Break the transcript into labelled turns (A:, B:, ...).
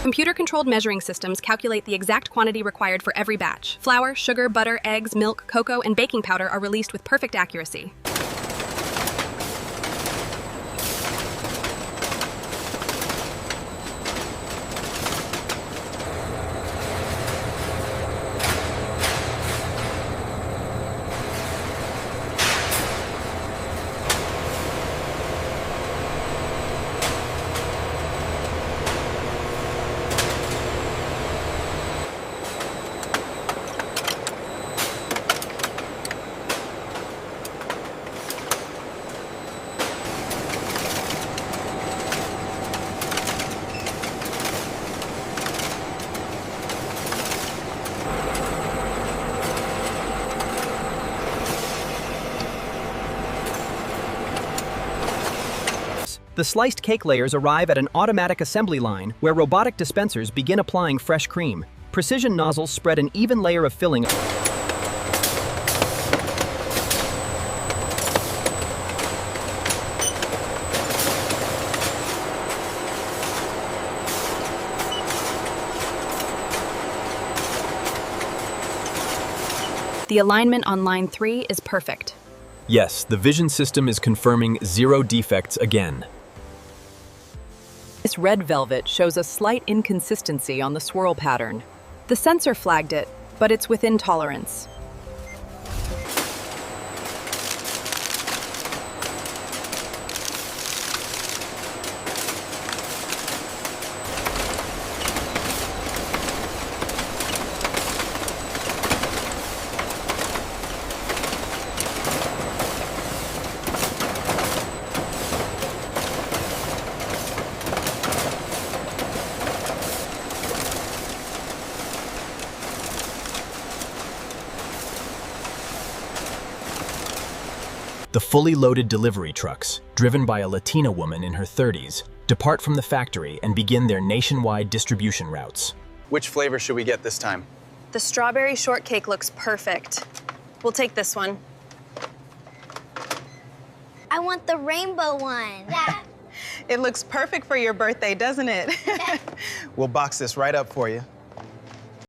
A: Computer-controlled measuring systems calculate the exact quantity required for every batch. Flour, sugar, butter, eggs, milk, cocoa, and baking powder are released with perfect accuracy.
B: The sliced cake layers arrive at an automatic assembly line where robotic dispensers begin applying fresh cream. Precision nozzles spread an even layer of filling.
A: The alignment on line 3 is perfect.
C: Yes, the vision system is confirming 0 defects again.
D: This red velvet shows a slight inconsistency on the swirl pattern. The sensor flagged it, but it's within tolerance.
C: The fully loaded delivery trucks, driven by a Latina woman in her 30s, depart from the factory and begin their nationwide distribution routes.
E: Which flavor should we get this time?
F: The strawberry shortcake looks perfect. We'll take this one.
G: I want the rainbow one.
H: It looks perfect for your birthday, doesn't it?
E: We'll box this right up for you.